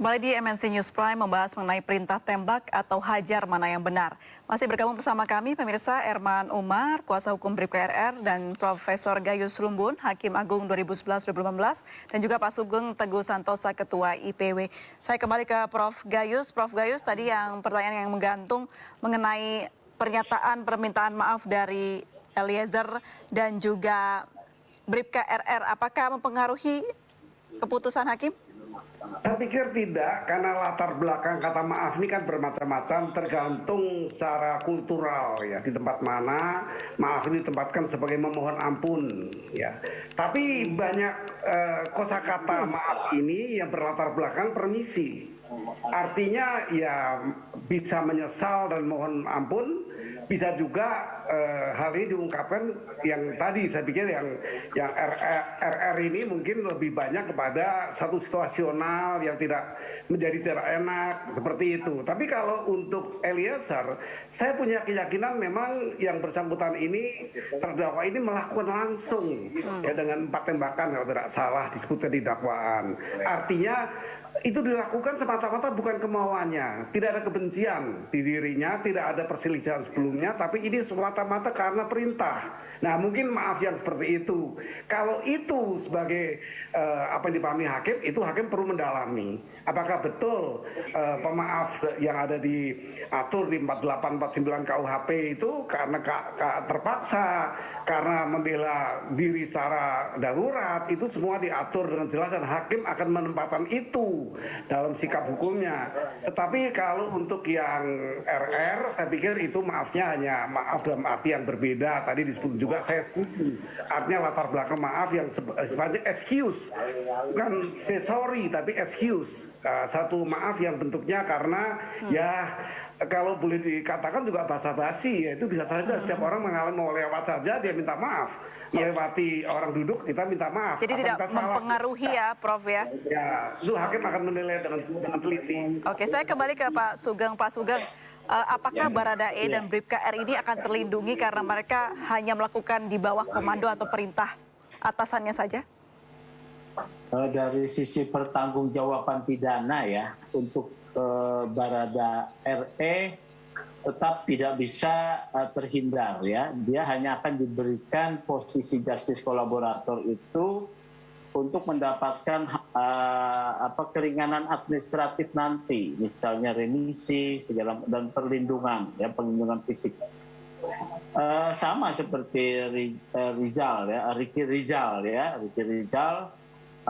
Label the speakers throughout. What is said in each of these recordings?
Speaker 1: Kembali di MNC News Prime membahas mengenai perintah tembak atau hajar mana yang benar. Masih bergabung bersama kami pemirsa Erman Umar, kuasa hukum Bribka RR, dan Profesor Gayus Lumbun, Hakim Agung 2011-2015, dan juga Pak Sugeng Teguh Santosa, Ketua IPW. Saya kembali ke Prof. Gayus. Prof. Gayus, tadi yang pertanyaan yang menggantung mengenai pernyataan permintaan maaf dari Eliezer dan juga Bribka RR. Apakah mempengaruhi keputusan hakim?
Speaker 2: Saya pikir tidak, karena latar belakang kata maaf ini kan bermacam-macam, tergantung secara kultural ya, di tempat mana maaf ini ditempatkan sebagai memohon ampun ya. Tapi banyak kosakata maaf ini yang berlatar belakang permisi. Artinya ya bisa menyesal dan mohon ampun, bisa juga hal ini diungkapkan yang tadi saya pikir yang RR ini mungkin lebih banyak kepada satu situasional yang tidak enak seperti itu. Tapi kalau untuk Eliezer, saya punya keyakinan memang yang bersangkutan ini terdakwa ini melakukan langsung ya dengan 4 tembakan kalau tidak salah disebutkan di dakwaan. Artinya itu dilakukan semata-mata bukan kemauannya, tidak ada kebencian di dirinya, tidak ada perselisihan sebelumnya, tapi ini semata-mata karena perintah. Nah, mungkin maaf yang seperti itu. Kalau itu sebagai apa yang dipahami hakim, itu hakim perlu mendalami. Apakah betul pemaaf yang ada diatur di 4849 KUHP itu karena terpaksa, karena membela diri secara darurat, itu semua diatur dengan jelas dan hakim akan menempatkan itu dalam sikap hukumnya. Tetapi kalau untuk yang RR, saya pikir itu maafnya hanya maaf dalam arti yang berbeda. Tadi disebut juga, saya setuju. Artinya latar belakang maaf yang sifatnya excuse, bukan say sorry tapi excuse. Satu maaf yang bentuknya karena ya kalau boleh dikatakan juga basa-basi, ya itu bisa saja setiap orang mengalami mau lewat saja dia minta maaf. Melewati orang duduk kita minta maaf.
Speaker 1: Jadi tidak mempengaruhi ya Prof ya?
Speaker 2: Ya, itu hakim akan menilai dengan teliti.
Speaker 1: Oke, saya kembali ke Pak Sugeng. Pak Sugeng, apakah Baradae dan Bribka R ini akan terlindungi karena mereka hanya melakukan di bawah komando atau perintah atasannya saja?
Speaker 3: Dari sisi pertanggungjawaban pidana ya, untuk Barada RE tetap tidak bisa terhindar ya. Dia hanya akan diberikan posisi justice kolaborator itu untuk mendapatkan keringanan administratif nanti, misalnya remisi segala dan perlindungan ya, perlindungan fisik. Sama seperti Rizal ya, Ricky Rizal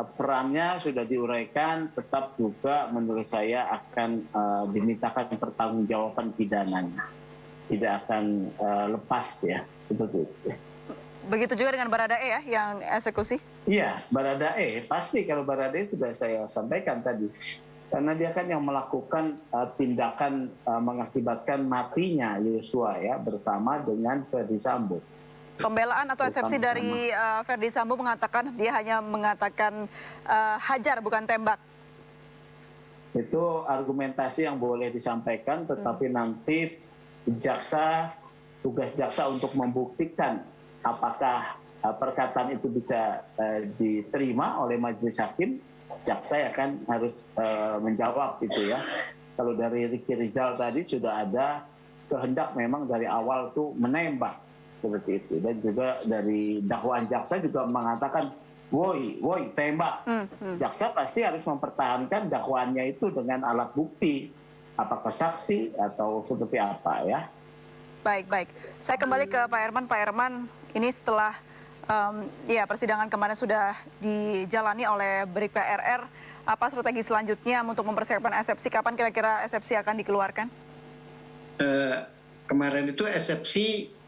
Speaker 3: perannya sudah diuraikan, tetap juga menurut saya akan dimintakan pertanggungjawaban pidananya, tidak akan lepas ya, seperti itu.
Speaker 1: Begitu juga dengan Baradae ya, yang eksekusi?
Speaker 3: Iya, Baradae pasti. Kalau Baradae sudah saya sampaikan tadi, karena dia kan yang melakukan tindakan mengakibatkan matinya Yosua ya, bersama dengan Ferdi Sambo.
Speaker 1: Pembelaan atau eksepsi dari Ferdi Sambo mengatakan dia hanya mengatakan hajar bukan tembak.
Speaker 3: Itu argumentasi yang boleh disampaikan, tetapi nanti tugas jaksa untuk membuktikan apakah perkataan itu bisa diterima oleh majelis hakim, jaksa akan harus menjawab itu ya. Kalau dari Ricky Rizal tadi sudah ada kehendak memang dari awal tuh menembak seperti itu, dan juga dari dakwaan jaksa juga mengatakan woi tembak. Jaksa pasti harus mempertahankan dakwaannya itu dengan alat bukti, apakah saksi atau seperti apa ya.
Speaker 1: Baik. Saya kembali ke Pak Erman. Pak Erman, ini setelah persidangan kemarin sudah dijalani oleh Bribka RR, apa strategi selanjutnya untuk mempersiapkan eksepsi? Kapan kira-kira eksepsi akan dikeluarkan?
Speaker 4: Kemarin itu eksepsi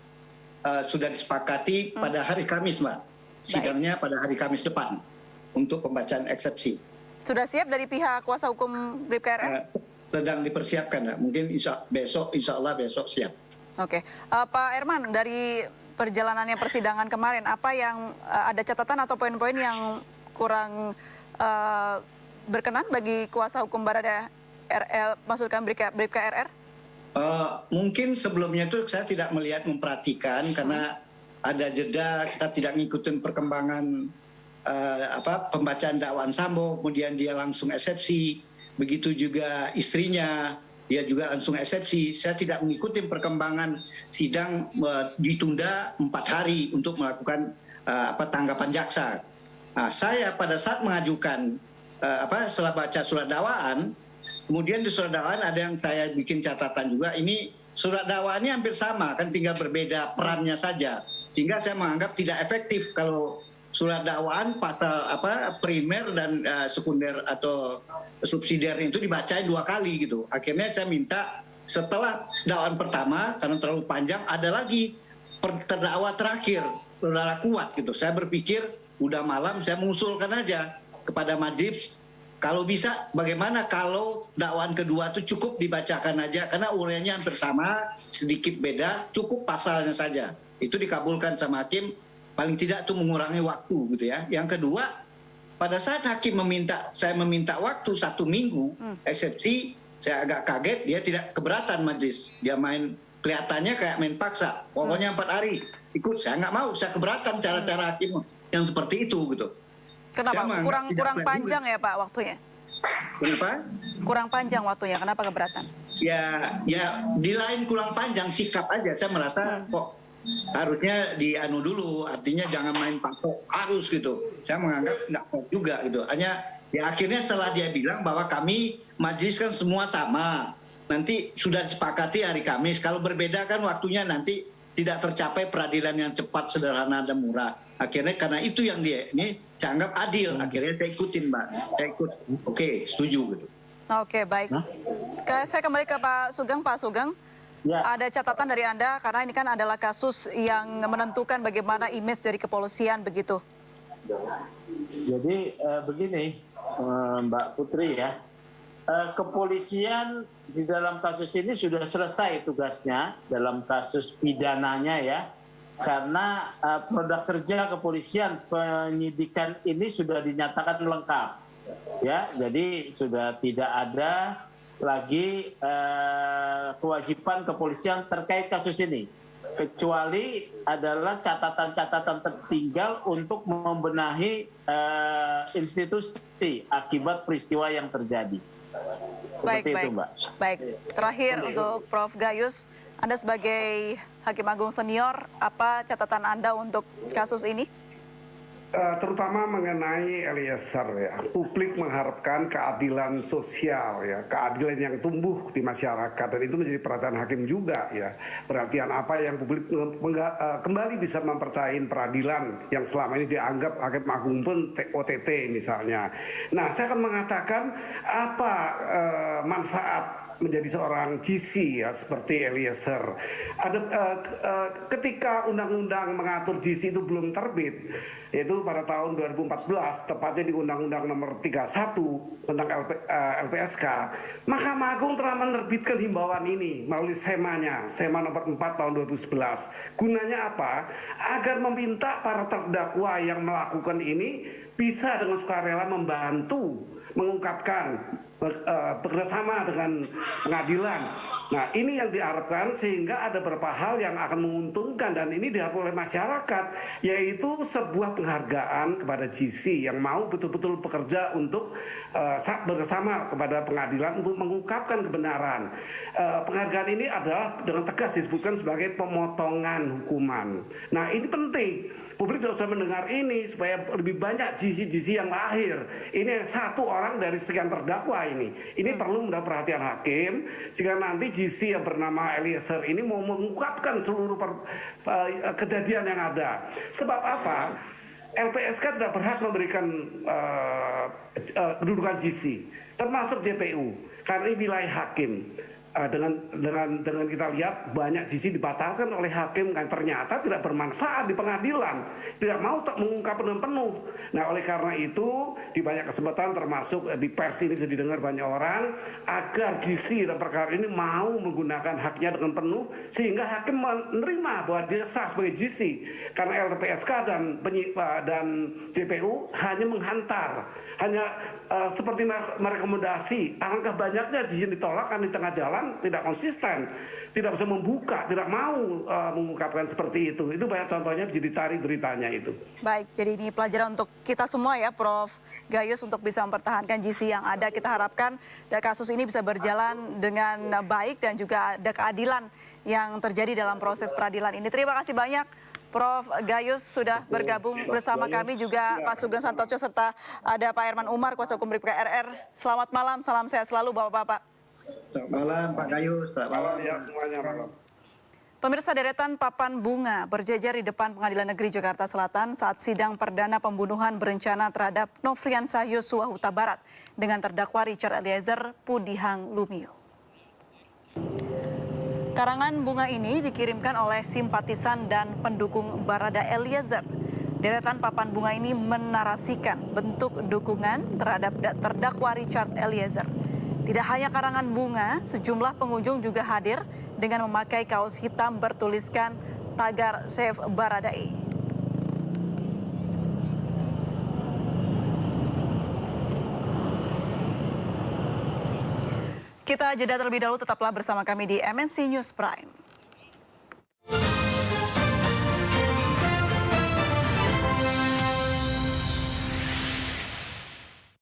Speaker 4: sudah disepakati pada hari Kamis, Mbak. Sidangnya pada hari Kamis depan untuk pembacaan eksepsi.
Speaker 1: Sudah siap dari pihak kuasa hukum Bribka RR?
Speaker 4: Sedang dipersiapkan, Mbak. Mungkin insya Allah besok siap.
Speaker 1: Oke, Pak Erman, dari perjalanannya persidangan kemarin, apa yang ada catatan atau poin-poin yang kurang berkenan bagi kuasa hukum Barada maksudkan Bribka RR?
Speaker 4: Mungkin sebelumnya itu saya tidak memperhatikan karena ada jeda, kita tidak ngikutin perkembangan pembacaan dakwaan Sambo, kemudian dia langsung eksepsi. begitu juga istrinya, dia juga langsung eksepsi. Saya tidak mengikuti perkembangan sidang ditunda 4 hari untuk melakukan tanggapan jaksa. Nah, saya pada saat mengajukan setelah baca surat dakwaan, kemudian di surat dakwaan ada yang saya bikin catatan juga. Ini surat dakwaannya hampir sama, kan tinggal berbeda perannya saja. Sehingga saya menganggap tidak efektif kalau surat dakwaan pasal primer dan sekunder atau subsidiar itu dibacain 2 kali gitu. Akhirnya saya minta setelah dakwaan pertama karena terlalu panjang ada lagi terdakwa terakhir, saudara Kuat gitu. Saya berpikir udah malam saya mengusulkan aja kepada majelis kalau bisa bagaimana kalau dakwaan kedua itu cukup dibacakan aja karena uraiannya hampir sama, sedikit beda, cukup pasalnya saja. Itu dikabulkan sama hakim. Paling tidak itu mengurangi waktu gitu ya. Yang kedua, pada saat hakim saya meminta waktu 1 minggu, eksepsi, saya agak kaget dia tidak keberatan majelis. Dia kelihatannya kayak main paksa. Pokoknya 4 hari ikut, saya nggak mau, saya keberatan cara-cara hakim yang seperti itu gitu.
Speaker 1: Kenapa? Kurang panjang ya Pak waktunya?
Speaker 4: Kenapa?
Speaker 1: Kurang panjang waktunya, kenapa keberatan?
Speaker 4: Ya di lain kurang panjang, sikap aja. Saya merasa kok harusnya dianu dulu, artinya jangan main pasok harus gitu. Saya menganggap nggak kok juga gitu. Hanya ya akhirnya setelah dia bilang bahwa kami majelis kan semua sama, nanti sudah disepakati hari Kamis. Kalau berbeda kan waktunya nanti tidak tercapai peradilan yang cepat, sederhana dan murah. Akhirnya karena itu yang ini saya anggap adil. Akhirnya saya ikutin Mbak, saya ikut. Oke, setuju gitu.
Speaker 1: Oke, baik. Saya kembali ke Pak Sugeng. Pak Sugeng. Ya. Ada catatan dari Anda karena ini kan adalah kasus yang menentukan bagaimana image dari kepolisian begitu.
Speaker 3: Jadi begini Mbak Putri ya, kepolisian di dalam kasus ini sudah selesai tugasnya dalam kasus pidananya ya, karena produk kerja kepolisian penyidikan ini sudah dinyatakan lengkap ya, jadi sudah tidak ada lagi kewajiban kepolisian terkait kasus ini, kecuali adalah catatan-catatan tertinggal untuk membenahi institusi akibat peristiwa yang terjadi. Seperti itu, Mbak.
Speaker 1: Baik. Terakhir untuk Prof. Gayus, Anda sebagai Hakim Agung Senior, apa catatan Anda untuk kasus ini?
Speaker 2: Terutama mengenai Eliezer ya, publik mengharapkan keadilan sosial ya, keadilan yang tumbuh di masyarakat, dan itu menjadi perhatian hakim juga ya. Perhatian apa yang publik kembali bisa mempercayai peradilan yang selama ini dianggap Hakim Agung pun OTT misalnya. Nah, saya akan mengatakan apa manfaat menjadi seorang GC ya seperti Eliezer. Ketika undang-undang mengatur GC itu belum terbit, yaitu pada tahun 2014, tepatnya di Undang-Undang Nomor 31 tentang LPSK, Mahkamah Agung telah menerbitkan himbauan ini melalui SEMA Nomor 4 tahun 2011. Gunanya apa? Agar meminta para terdakwa yang melakukan ini bisa dengan sukarela membantu mengungkapkan bekerjasama dengan pengadilan. Nah, ini yang diharapkan sehingga ada beberapa hal yang akan menguntungkan dan ini diharapkan oleh masyarakat, yaitu sebuah penghargaan kepada GC yang mau betul-betul bekerja untuk bersama kepada pengadilan untuk mengungkapkan kebenaran. Penghargaan ini adalah dengan tegas disebutkan sebagai pemotongan hukuman. Nah, ini penting. Publik juga sudah mendengar ini supaya lebih banyak GC-GC yang lahir. Ini 1 orang dari sekian terdakwa ini. Ini perlu mendapat perhatian hakim sehingga nanti GC yang bernama Eliezer ini mau mengungkapkan seluruh kejadian yang ada. Sebab apa? LPSK tidak berhak memberikan kedudukan GC, termasuk JPU, karena ini wilayah hakim. Dengan kita lihat banyak GC dibatalkan oleh hakim kan ternyata tidak bermanfaat di pengadilan, tidak mau mengungkap dengan penuh. Nah, oleh karena itu di banyak kesempatan termasuk di pers ini bisa didengar banyak orang agar GC dan perkara ini mau menggunakan haknya dengan penuh sehingga hakim menerima bahwa dia sah sebagai GC, karena LPSK dan JPU hanya menghantar, hanya seperti merekomendasi. Alangkah banyaknya GC ditolak kan di tengah jalan jalan, tidak konsisten, tidak bisa membuka, tidak mau mengungkapkan seperti itu. Itu banyak contohnya, bisa dicari beritanya itu.
Speaker 1: Baik, jadi ini pelajaran untuk kita semua ya, Prof. Gayus, untuk bisa mempertahankan GC yang ada. Kita harapkan kasus ini bisa berjalan dengan baik dan juga ada keadilan yang terjadi dalam proses peradilan ini. Terima kasih banyak, Prof. Gayus, sudah bergabung bersama kami, juga Pak Sugeng Santoso, serta ada Pak Herman Umar, kuasa hukum BRIP KRR. Selamat malam, salam sehat selalu Bapak-Bapak.
Speaker 4: Selamat malam Pak Gayus. Selamat malam.
Speaker 2: Ya, semuanya malam.
Speaker 1: Pemirsa, deretan papan bunga berjejer di depan Pengadilan Negeri Jakarta Selatan saat sidang perdana pembunuhan berencana terhadap Nofriansah Yosua Huta Barat dengan terdakwa Richard Eliezer Pudihang Lumiu. Karangan bunga ini dikirimkan oleh simpatisan dan pendukung Barada Eliezer. Deretan papan bunga ini menarasikan bentuk dukungan terhadap terdakwa Richard Eliezer. Tidak hanya karangan bunga, sejumlah pengunjung juga hadir dengan memakai kaos hitam bertuliskan tagar Save Baradae. Kita jeda terlebih dahulu, tetaplah bersama kami di MNC News Prime.